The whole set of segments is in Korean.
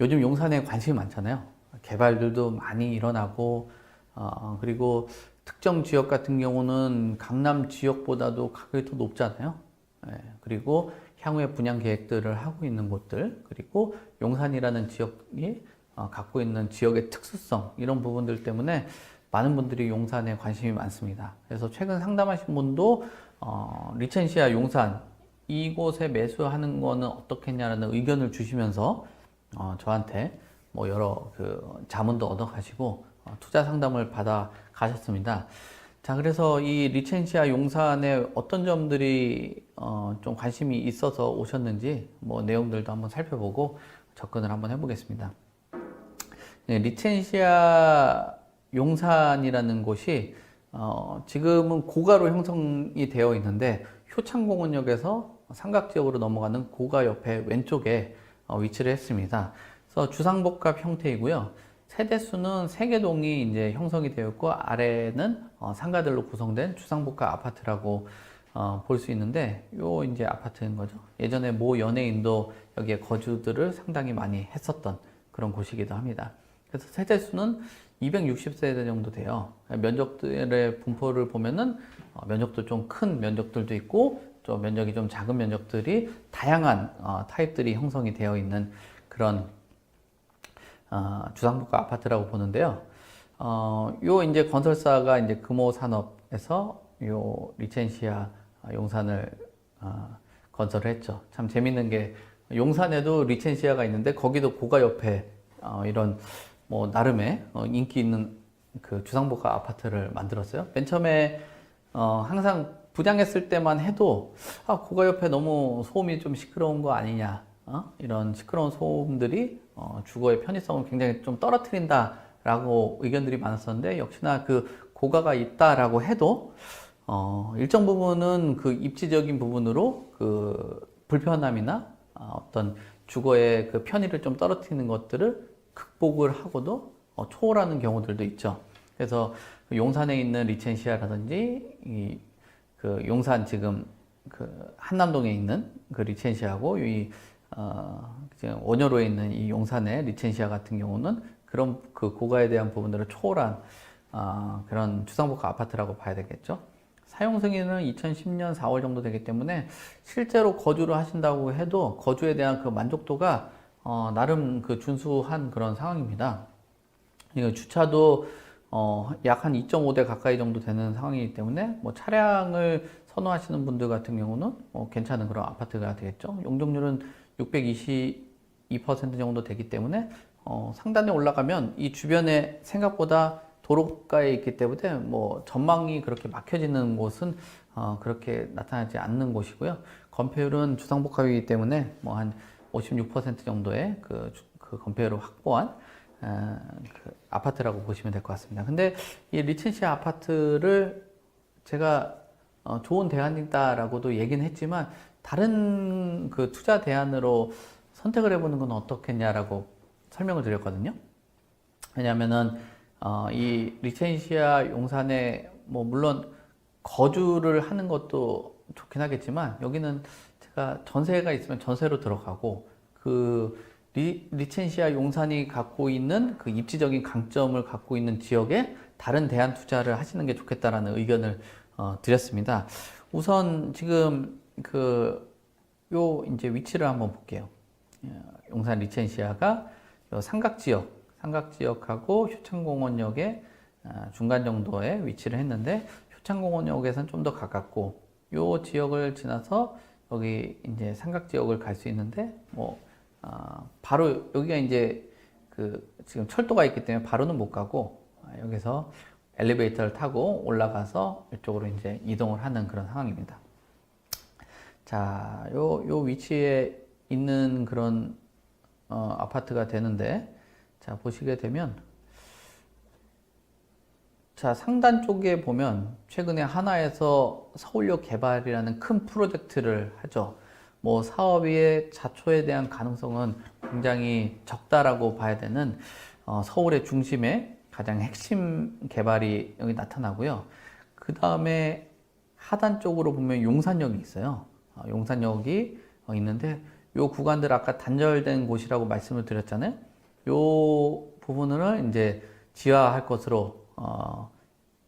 요즘 용산에 관심이 많잖아요. 개발들도 많이 일어나고, 그리고 특정 지역 같은 경우는 강남 지역보다도 가격이 더 높잖아요. 예, 그리고 향후에 분양 계획들을 하고 있는 곳들, 그리고 용산이라는 지역이 갖고 있는 지역의 특수성, 이런 부분들 때문에 많은 분들이 용산에 관심이 많습니다. 그래서 최근 상담하신 분도 리첸시아 용산 이곳에 매수하는 거는 어떻겠냐라는 의견을 주시면서 저한테 뭐 여러 그 자문도 얻어 가시고 투자 상담을 받아 가셨습니다. 자, 그래서 이 리첸시아 용산에 어떤 점들이 좀 관심이 있어서 오셨는지 뭐 내용들도 한번 살펴보고 접근을 한번 해보겠습니다. 네, 리첸시아 용산이라는 곳이 지금은 고가로 형성이 되어 있는데 효창공원역에서 삼각지역으로 넘어가는 고가 옆에 왼쪽에 위치를 했습니다. 그래서 주상복합 형태이고요. 세대수는 3개 동이 이제 형성이 되어 있고 아래는 상가들로 구성된 주상복합 아파트라고 볼 수 있는데 요 이제 아파트인 거죠. 예전에 모 연예인도 여기에 거주들을 상당히 많이 했었던 그런 곳이기도 합니다. 그래서 세대수는 260세대 정도 돼요. 면적들의 분포를 보면은 면적도 좀 큰 면적들도 있고 또 면적이 좀 작은 면적들이 다양한 타입들이 형성이 되어 있는 그런 주상복합 아파트라고 보는데요. 요 이제 건설사가 이제 금호산업에서 요 리첸시아 용산을 건설을 했죠. 참 재밌는 게 용산에도 리첸시아가 있는데 거기도 고가 옆에 이런 뭐 나름의 인기 있는 그 주상복합 아파트를 만들었어요. 맨 처음에 항상 분양했을 때만 해도 고가 옆에 너무 소음이 좀 시끄러운 거 아니냐, 이런 시끄러운 소음들이 주거의 편의성을 굉장히 좀 떨어뜨린다라고 의견들이 많았었는데 역시나 그 고가가 있다라고 해도 일정 부분은 그 입지적인 부분으로 그 불편함이나 어떤 주거의 그 편의를 좀 떨어뜨리는 것들을 극복을 하고도 초월하는 경우들도 있죠. 그래서 용산에 있는 리첸시아라든지 그 용산 지금 그 한남동에 있는 그 리첸시아하고 지금 원효로에 있는 이 용산의 리첸시아 같은 경우는 그런 그 고가에 대한 부분들을 초월한 그런 주상복합 아파트라고 봐야 되겠죠. 사용 승인은 2010년 4월 정도 되기 때문에 실제로 거주를 하신다고 해도 거주에 대한 그 만족도가 나름 그 준수한 그런 상황입니다. 이거 주차도 약 한 2.5대 가까이 정도 되는 상황이기 때문에 뭐 차량을 선호하시는 분들 같은 경우는 괜찮은 그런 아파트가 되겠죠. 용적률은 622% 정도 되기 때문에 상단에 올라가면 이 주변에 생각보다 도로가에 있기 때문에 뭐 전망이 그렇게 막혀지는 곳은 그렇게 나타나지 않는 곳이고요. 건폐율은 주상복합이기 때문에 뭐 한 56% 정도의 그 건폐율을 확보한 그 아파트라고 보시면 될 것 같습니다. 근데 이 리첸시아 아파트를 제가 좋은 대안이다라고도 얘기는 했지만 다른 그 투자 대안으로 선택을 해보는 건 어떻겠냐라고 설명을 드렸거든요. 왜냐하면은 이 리첸시아 용산에 뭐 물론 거주를 하는 것도 좋긴 하겠지만 여기는 제가 전세가 있으면 전세로 들어가고 그 리첸시아 용산이 갖고 있는 그 입지적인 강점을 갖고 있는 지역에 다른 대안 투자를 하시는 게 좋겠다라는 의견을 드렸습니다. 우선 지금 요 이제 위치를 한번 볼게요. 용산 리첸시아가 요 삼각지역하고 효창공원역의 중간 정도에 위치를 했는데 효창공원역에서는 좀 더 가깝고 요 지역을 지나서 여기 이제 삼각지역을 갈 수 있는데 뭐 바로 여기가 이제 지금 철도가 있기 때문에 바로는 못 가고 여기서 엘리베이터를 타고 올라가서 이쪽으로 이제 이동을 하는 그런 상황입니다. 자, 요 위치에 있는 그런 아파트가 되는데 자, 보시게 되면 자, 상단 쪽에 보면 최근에 하나에서 서울역 개발이라는 큰 프로젝트를 하죠. 뭐 사업의 자초에 대한 가능성은 굉장히 적다라고 봐야 되는 서울의 중심에 가장 핵심 개발이 여기 나타나고요. 그 다음에 하단 쪽으로 보면 용산역이 있어요. 용산역이 있는데 요 구간들 아까 단절된 곳이라고 말씀을 드렸잖아요. 요 부분을 이제 지하할 것으로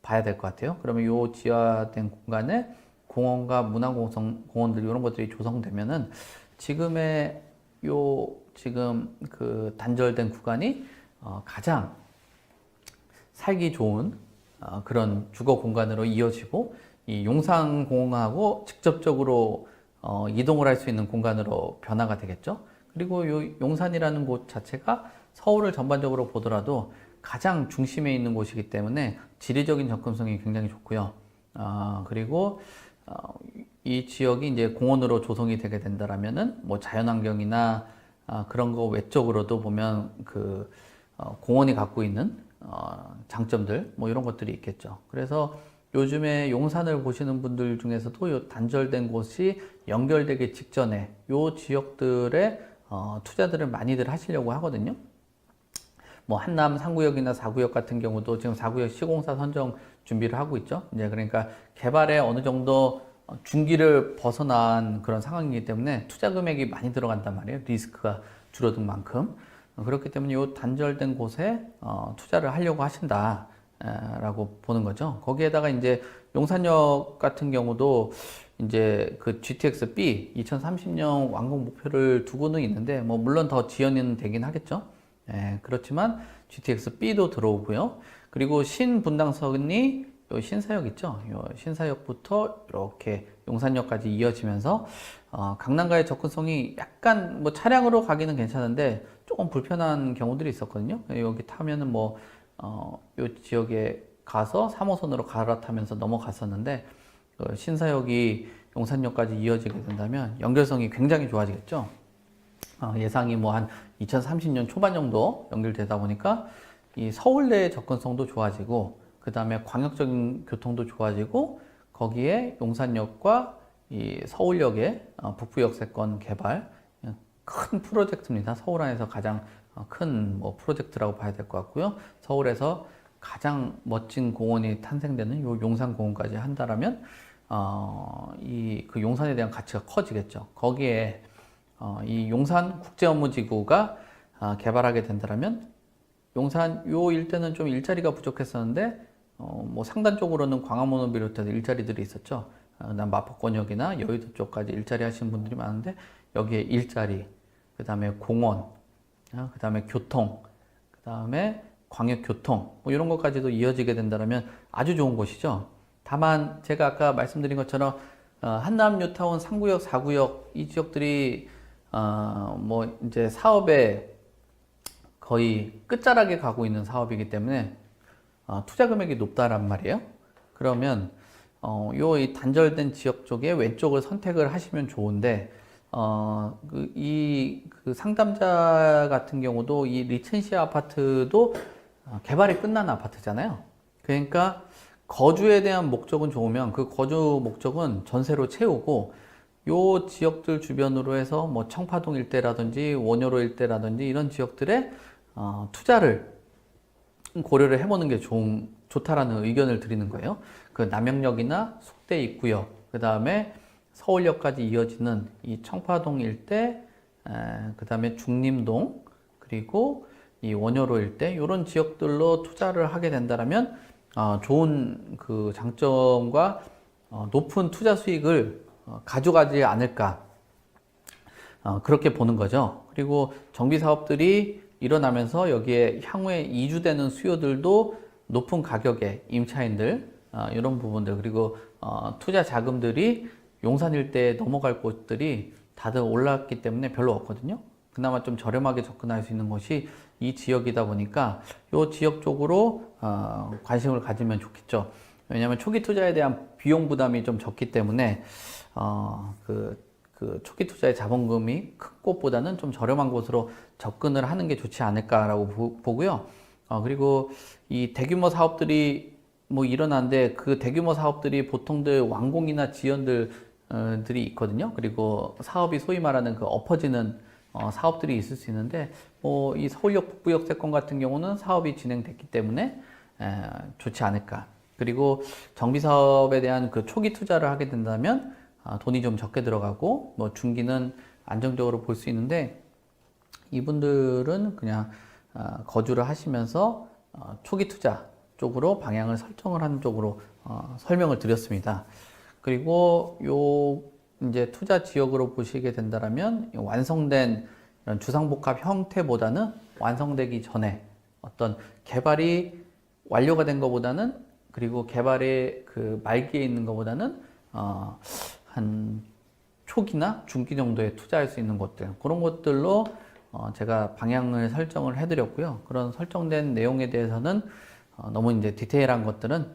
봐야 될 것 같아요. 그러면 요 지하된 공간에 공원과 문화공원들 이런 것들이 조성되면은 지금의 지금 그 단절된 구간이 가장 살기 좋은 그런 주거 공간으로 이어지고 이 용산공원하고 직접적으로 이동을 할 수 있는 공간으로 변화가 되겠죠. 그리고 요 용산이라는 곳 자체가 서울을 전반적으로 보더라도 가장 중심에 있는 곳이기 때문에 지리적인 접근성이 굉장히 좋고요. 그리고 이 지역이 이제 공원으로 조성이 되게 된다라면은 뭐 자연환경이나 그런 거 외적으로도 보면 그 공원이 갖고 있는 장점들 뭐 이런 것들이 있겠죠. 그래서 요즘에 용산을 보시는 분들 중에서도 요 단절된 곳이 연결되기 직전에 요 지역들에 투자들을 많이들 하시려고 하거든요. 뭐 한남 3구역이나 4구역 같은 경우도 지금 4구역 시공사 선정 준비를 하고 있죠. 이제 그러니까 개발에 어느 정도 중기를 벗어난 그런 상황이기 때문에 투자 금액이 많이 들어간단 말이에요. 리스크가 줄어든 만큼. 그렇기 때문에 이 단절된 곳에 투자를 하려고 하신다라고 보는 거죠. 거기에다가 이제 용산역 같은 경우도 이제 그 GTX B 2030년 완공 목표를 두고는 있는데 뭐 물론 더 지연은 되긴 하겠죠. 그렇지만 GTX B도 들어오고요. 그리고 신분당선이 요 신사역 있죠. 요 신사역부터 이렇게 용산역까지 이어지면서 강남과의 접근성이 약간 뭐 차량으로 가기는 괜찮은데 조금 불편한 경우들이 있었거든요. 여기 타면은 뭐 요 지역에 가서 3호선으로 갈아타면서 넘어갔었는데 신사역이 용산역까지 이어지게 된다면 연결성이 굉장히 좋아지겠죠. 예상이 뭐 한 2030년 초반 정도 연결되다 보니까 이 서울내 접근성도 좋아지고 그 다음에 광역적인 교통도 좋아지고 거기에 용산역과 이 서울역의 북부역세권 개발 큰 프로젝트입니다. 서울 안에서 가장 큰 뭐 프로젝트라고 봐야 될 것 같고요. 서울에서 가장 멋진 공원이 탄생되는 요 용산공원까지 한다라면 이 그 용산에 대한 가치가 커지겠죠. 거기에 이 용산 국제업무지구가 개발하게 된다면 용산 요 일대는 좀 일자리가 부족했었는데 뭐 상단 쪽으로는 광화문을 비롯해서 일자리들이 있었죠. 난 마포권역이나 여의도 쪽까지 일자리 하시는 분들이 많은데 여기에 일자리, 그 다음에 공원, 그 다음에 교통, 그 다음에 광역교통 뭐 이런 것까지도 이어지게 된다면 아주 좋은 곳이죠. 다만 제가 아까 말씀드린 것처럼 한남 뉴타운 3구역, 4구역 이 지역들이 뭐 이제 사업에 거의 끝자락에 가고 있는 사업이기 때문에 투자 금액이 높다란 말이에요. 그러면 이 단절된 지역 쪽에 왼쪽을 선택을 하시면 좋은데 그 상담자 같은 경우도 이 리첸시 아파트도 개발이 끝난 아파트잖아요. 그러니까 거주에 대한 목적은 좋으면 그 거주 목적은 전세로 채우고 요 지역들 주변으로 해서 뭐 청파동 일대라든지 원효로 일대라든지 이런 지역들에 투자를 고려를 해보는 게 좋다라는 의견을 드리는 거예요. 그 남영역이나 속대 입구역, 그 다음에 서울역까지 이어지는 이 청파동 일대, 그 다음에 중림동, 그리고 이 원효로 일대 이런 지역들로 투자를 하게 된다면 좋은 그 장점과 높은 투자 수익을 가져가지 않을까 그렇게 보는 거죠. 그리고 정비 사업들이 일어나면서 여기에 향후에 이주되는 수요들도 높은 가격에 임차인들 이런 부분들 그리고 투자 자금들이 용산 일대에 넘어갈 곳들이 다들 올랐기 때문에 별로 없거든요. 그나마 좀 저렴하게 접근할 수 있는 곳이 이 지역이다 보니까 이 지역 쪽으로 관심을 가지면 좋겠죠. 왜냐하면 초기 투자에 대한 비용 부담이 좀 적기 때문에 그 초기 투자의 자본금이 큰 곳보다는 좀 저렴한 곳으로 접근을 하는 게 좋지 않을까라고 보고요. 그리고 이 대규모 사업들이 뭐 일어나는데 그 대규모 사업들이 보통들 완공이나 지연들이 있거든요. 그리고 사업이 소위 말하는 그 엎어지는 사업들이 있을 수 있는데 뭐 이 서울역 북부역 세권 같은 경우는 사업이 진행됐기 때문에 좋지 않을까. 그리고 정비 사업에 대한 그 초기 투자를 하게 된다면 돈이 좀 적게 들어가고 뭐 중기는 안정적으로 볼 수 있는데, 이분들은 그냥 거주를 하시면서 초기 투자 쪽으로 방향을 설정을 하는 쪽으로 설명을 드렸습니다. 그리고 요 이제 투자 지역으로 보시게 된다면 완성된 이런 주상복합 형태보다는 완성되기 전에 어떤 개발이 완료가 된 것보다는, 그리고 개발의 그 말기에 있는 것보다는 한 초기나 중기 정도에 투자할 수 있는 것들, 그런 것들로 제가 방향을 설정을 해드렸고요. 그런 설정된 내용에 대해서는 너무 이제 디테일한 것들은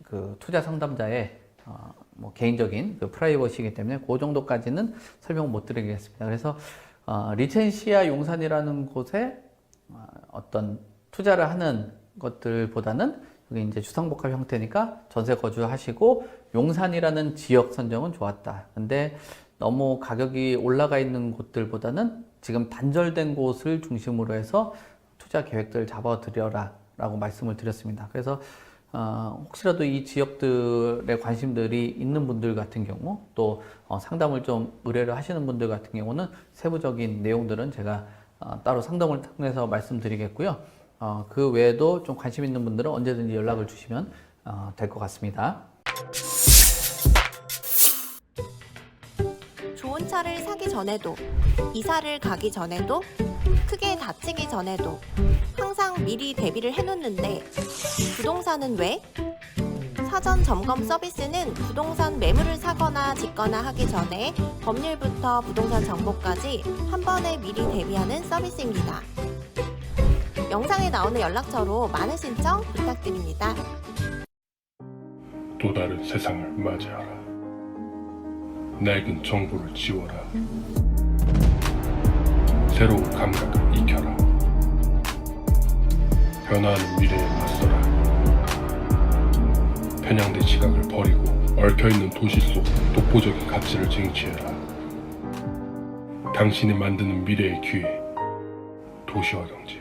그 투자 상담자의 뭐 개인적인 그 프라이버시이기 때문에 그 정도까지는 설명 못 드리겠습니다. 그래서 리첸시아 용산이라는 곳에 어떤 투자를 하는 것들보다는 여기 이제 주상복합 형태니까 전세 거주하시고 용산이라는 지역 선정은 좋았다. 근데 너무 가격이 올라가 있는 곳들보다는 지금 단절된 곳을 중심으로 해서 투자 계획들을 잡아드려라 라고 말씀을 드렸습니다. 그래서 혹시라도 이 지역들에 관심들이 있는 분들 같은 경우, 또 상담을 좀 의뢰를 하시는 분들 같은 경우는 세부적인 내용들은 제가 따로 상담을 통해서 말씀드리겠고요. 그 외에도 좀 관심 있는 분들은 언제든지 연락을 주시면 될 것 같습니다. 좋은 차를 사기 전에도, 이사를 가기 전에도, 크게 다치기 전에도 항상 미리 대비를 해놓는데 부동산은 왜? 사전 점검 서비스는 부동산 매물을 사거나 짓거나 하기 전에 법률부터 부동산 정보까지 한 번에 미리 대비하는 서비스입니다. 영상에 나오는 연락처로 많은 신청 부탁드립니다. 또 다른 세상을 맞이하라. 낡은 정보를 지워라. 새로운 감각을 익혀라. 변화하는 미래에 맞서라. 편향된 시각을 버리고 얽혀있는 도시 속 독보적인 가치를 쟁취해라. 당신이 만드는 미래의 기회, 도시화 경제.